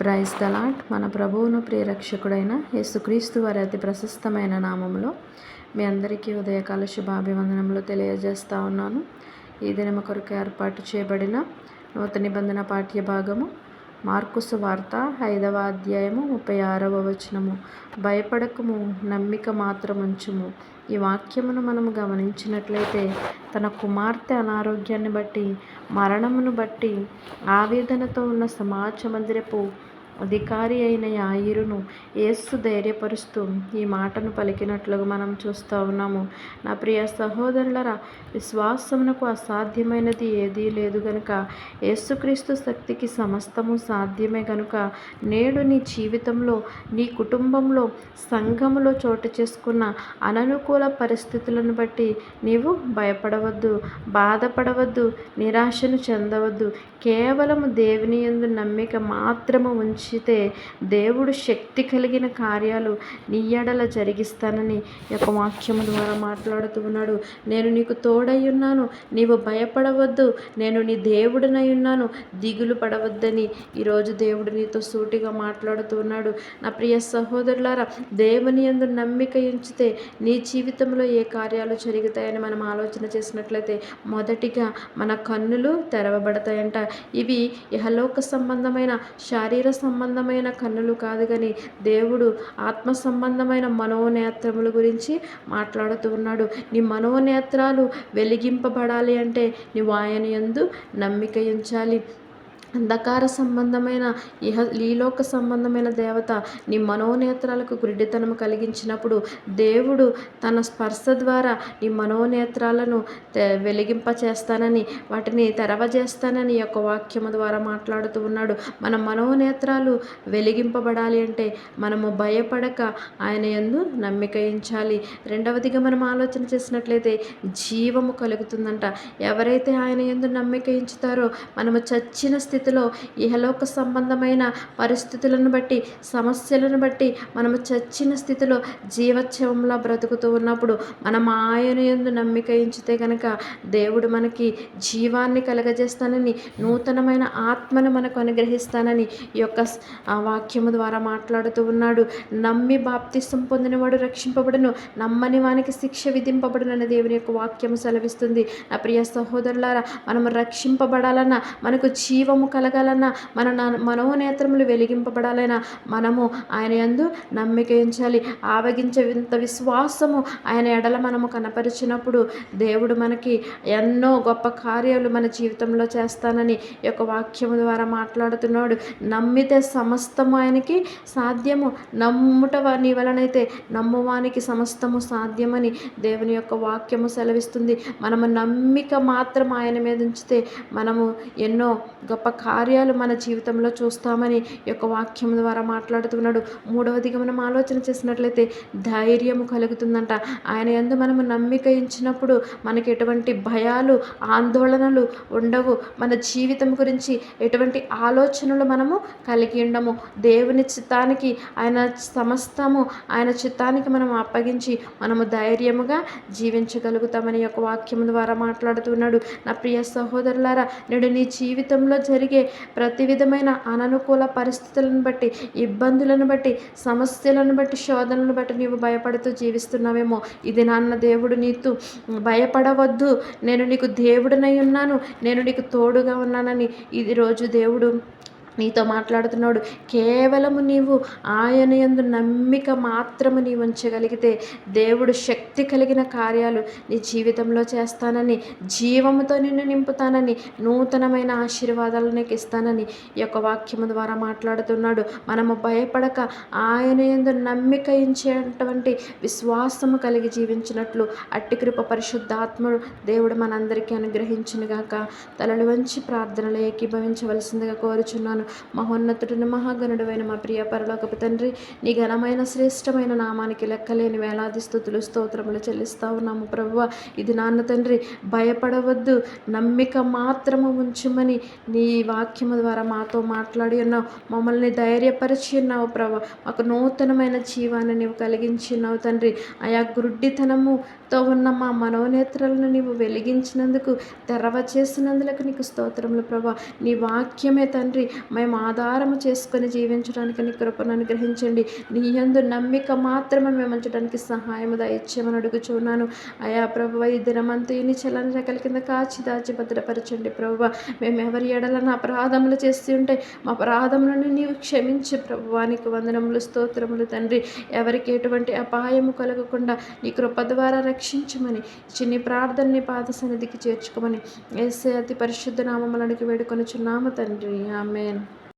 Praise the lord. మన ప్రభువును ప్రియరక్షకుడైన యేసుక్రీస్తు వారి అతి ప్రశస్తమైన నామంలో మీ అందరికీ ఉదయకాల శుభాభివందనములు తెలియజేస్తా ఉన్నాను. ఈ దినము కొరకు ఏర్పాటు చేయబడిన నూతన నిబంధన పాఠ్య భాగము మార్కు సువార్త 5వ అధ్యాయము 36వ వచనము. భయపడకము, నమ్మిక మాత్రముంచుము. ఈ వాక్యమును మనము గమనించినట్లయితే, తన కుమార్తె అనారోగ్యాన్ని బట్టి, మరణమును బట్టి ఆవేదనతో ఉన్న సమాజ మందిరపు అధికారి అయిన యాయిరును యేసు ధైర్యపరుస్తూ ఈ మాటను పలికినట్లుగా మనం చూస్తూ ఉన్నాము. నా ప్రియ సహోదరులరా, విశ్వాసమునకు అసాధ్యమైనది ఏదీ లేదు గనుక, యేసుక్రీస్తు శక్తికి సమస్తము సాధ్యమే గనుక, నేడు నీ జీవితంలో, నీ కుటుంబంలో, సంఘములో చోటు చేసుకున్న అననుకూల పరిస్థితులను బట్టి నీవు భయపడవద్దు, బాధపడవద్దు, నిరాశను చెందవద్దు. కేవలము దేవుని యందు నమ్మిక మాత్రము ఉంచితే దేవుడు శక్తి కలిగిన కార్యాలు నీ ఎడల జరిగిస్తానని యొక్క వాక్యము ద్వారా మాట్లాడుతూ ఉన్నాడు. నేను నీకు తోడై ఉన్నాను, నీవు భయపడవద్దు, నేను నీ దేవుడినై ఉన్నాను, దిగులు పడవద్దని ఈరోజు దేవుడు నీతో సూటిగా మాట్లాడుతూ ఉన్నాడు. నా ప్రియ సహోదరులారా, దేవుని యందు నమ్మిక ఉంచితే నీ జీవితంలో ఏ కార్యాలు జరుగుతాయని మనం ఆలోచన చేసినట్లయితే, మొదటిగా మన కన్నులు తెరవబడతాయంట. ఇవి ఇహలోక సంబంధమైన, శారీర సంబంధమైన కన్నులు కాదు, కానీ దేవుడు ఆత్మ సంబంధమైన మనోనేత్రముల గురించి మాట్లాడుతూ ఉన్నాడు. నీ మనోనేత్రాలు వెలిగింపబడాలి అంటే నీవు ఆయన యందు నమ్మిక ఉంచాలి. అంధకార సంబంధమైన ఈలోక సంబంధమైన దేవత నీ మనోనేత్రాలకు గుడ్డితనము కలిగించినప్పుడు, దేవుడు తన స్పర్శ ద్వారా నీ మనోనేత్రాలను వెలిగింపచేస్తానని, వాటిని తెరవజేస్తానని యొక్క వాక్యము ద్వారా మాట్లాడుతూ ఉన్నాడు. మన మనోనేత్రాలు వెలిగింపబడాలి అంటే మనము భయపడక ఆయన యందు నమ్మిక ఉంచాలి. రెండవదిగా మనం ఆలోచన చేసినట్లయితే జీవము కలుగుతుందంట. ఎవరైతే ఆయన యందు నమ్మిక ఉంచుతారో, మనము చచ్చిన స్థితిలో, ఇహలోక సంబంధమైన పరిస్థితులను బట్టి, సమస్యలను బట్టి మనము చచ్చిన స్థితిలో జీవోత్సవంలా బ్రతుకుతూ ఉన్నప్పుడు మనం ఆయన యందు నమ్మిక ఉంచితే కనుక దేవుడు మనకి జీవాన్ని కలగజేస్తానని, నూతనమైన ఆత్మను మనకు అనుగ్రహిస్తానని ఈ యొక్క వాక్యము ద్వారా మాట్లాడుతూ ఉన్నాడు. నమ్మి బాప్తిసం పొందినవాడు రక్షింపబడును, నమ్మని వానికి శిక్ష విధింపబడునని దేవుని యొక్క వాక్యము సెలవిస్తుంది. నా ప్రియ సహోదరులారా, మనము రక్షింపబడాలన్నా, మనకు జీవము కలగాలన్నా, మన మనోనేత్రములు వెలిగింపబడాలన్నా మనము ఆయన యందు నమ్మిక ఉంచాలి. ఆవగించేంత విశ్వాసము ఆయన ఎడల మనము కనపరిచినప్పుడు దేవుడు మనకి ఎన్నో గొప్ప కార్యాలు మన జీవితంలో చేస్తానని ఈ యొక్క వాక్యము ద్వారా మాట్లాడుతున్నాడు. నమ్మితే సమస్తము ఆయనకి సాధ్యము, నమ్ముట నీ వలనైతే నమ్మువానికి సమస్తము సాధ్యమని దేవుని యొక్క వాక్యము సెలవిస్తుంది. మనము నమ్మిక మాత్రం ఆయన మీద ఉంచితే మనము ఎన్నో గొప్ప కార్యాలు మన జీవితంలో చూస్తామని ఈ యొక్క వాక్యం ద్వారా మాట్లాడుతున్నాడు. మూడవదిగా మనం ఆలోచన చేసినట్లయితే ధైర్యము కలుగుతుందంట. ఆయన యందు మనము నమ్మిక ఉంచినప్పుడు మనకి ఎటువంటి భయాలు, ఆందోళనలు ఉండవు. మన జీవితం గురించి ఎటువంటి ఆలోచనలు మనము కలిగి ఉండము. దేవుని చిత్తానికి, ఆయన సమస్తము ఆయన చిత్తానికి మనం అప్పగించి మనము ధైర్యముగా జీవించగలుగుతామని యొక్క వాక్యం ద్వారా మాట్లాడుతున్నాడు. నా ప్రియ సహోదరులారా, నేడు నీ జీవితంలో జరిగే ప్రతి విధమైన అననుకూల పరిస్థితులను బట్టి, ఇబ్బందులను బట్టి, సమస్యలను బట్టి, శోధనలను బట్టి నీవు భయపడుతూ జీవిస్తున్నావేమో. ఇది నాన్న దేవుడు నీతో భయపడవద్దు, నేను నీకు దేవుడినై ఉన్నాను, నేను నీకు తోడుగా ఉన్నానని ఇది రోజు దేవుడు నీతో మాట్లాడుతున్నాడు. కేవలము నీవు ఆయన యందు నమ్మిక మాత్రము నీవు ఉంచగలిగితే దేవుడు శక్తి కలిగిన కార్యాలు నీ జీవితంలో చేస్తానని, జీవముతో నిన్ను నింపుతానని, నూతనమైన ఆశీర్వాదాలు నీకు ఇస్తానని ఈ యొక్క వాక్యము ద్వారా మాట్లాడుతున్నాడు. మనము భయపడక ఆయన యందు నమ్మిక ఉంచేటువంటి విశ్వాసము కలిగి జీవించినట్లు అట్టి కృప పరిశుద్ధాత్ముడు దేవుడు మనందరికీ అనుగ్రహించునుగాక. తలలు వంచి ప్రార్థనలు ఏకీభవించవలసిందిగా కోరుచున్నాను. మహోన్నతుడిని, మహాగణుడైన మా ప్రియ పరలోకపు తండ్రి, నీ ఘనమైన శ్రేష్టమైన నామానికి లెక్కలేని వేలాది స్తుతులు, స్తోత్రములు చెల్లిస్తా ఉన్నాము ప్రభువ. ఇది నాన్న తండ్రి, భయపడవద్దు, నమ్మిక మాత్రము ఉంచుమని నీ వాక్యము ద్వారా మాతో మాట్లాడి ఉన్నావు. మమ్మల్ని ధైర్యపరిచి ఉన్నావు ప్రభు. మాకు నూతనమైన జీవాన్ని నీవు కలిగించి ఉన్నావు తండ్రి. ఆయా గుడ్డితనముతో ఉన్న మా మనోనేత్రాలను నీవు వెలిగించినందుకు, తెరవ చేసినందులకు నీకు స్తోత్రములు ప్రభు. నీ వాక్యమే తండ్రి మేము ఆధారము చేసుకొని జీవించడానికి నీ కృపను అనుగ్రహించండి. నీ యందు నమ్మిక మాత్రమే మేము ఉంచడానికి సహాయము దయచేయమని అడుగుచున్నాను. అయా ప్రభువ, ఈ దినమంతా నీ చల్లని రెక్కల కింద కాచి దాచి భద్రపరచండి ప్రభువ. మేము ఎవరి ఎడలన అపరాధములు చేస్తూ ఉంటే మా అపరాధములను నీవు క్షమించి ప్రభువానికి వందనములు, స్తోత్రములు తండ్రి. ఎవరికి ఎటువంటి అపాయము కలగకుండా నీ కృప ద్వారా రక్షించమని చిన్ని ప్రార్థనని పాద సన్నిధికి చేర్చుకోమని యేసయ్య అతి పరిశుద్ధ నామములను వేడుకొనుచున్నాము తండ్రి. ఆమేన్.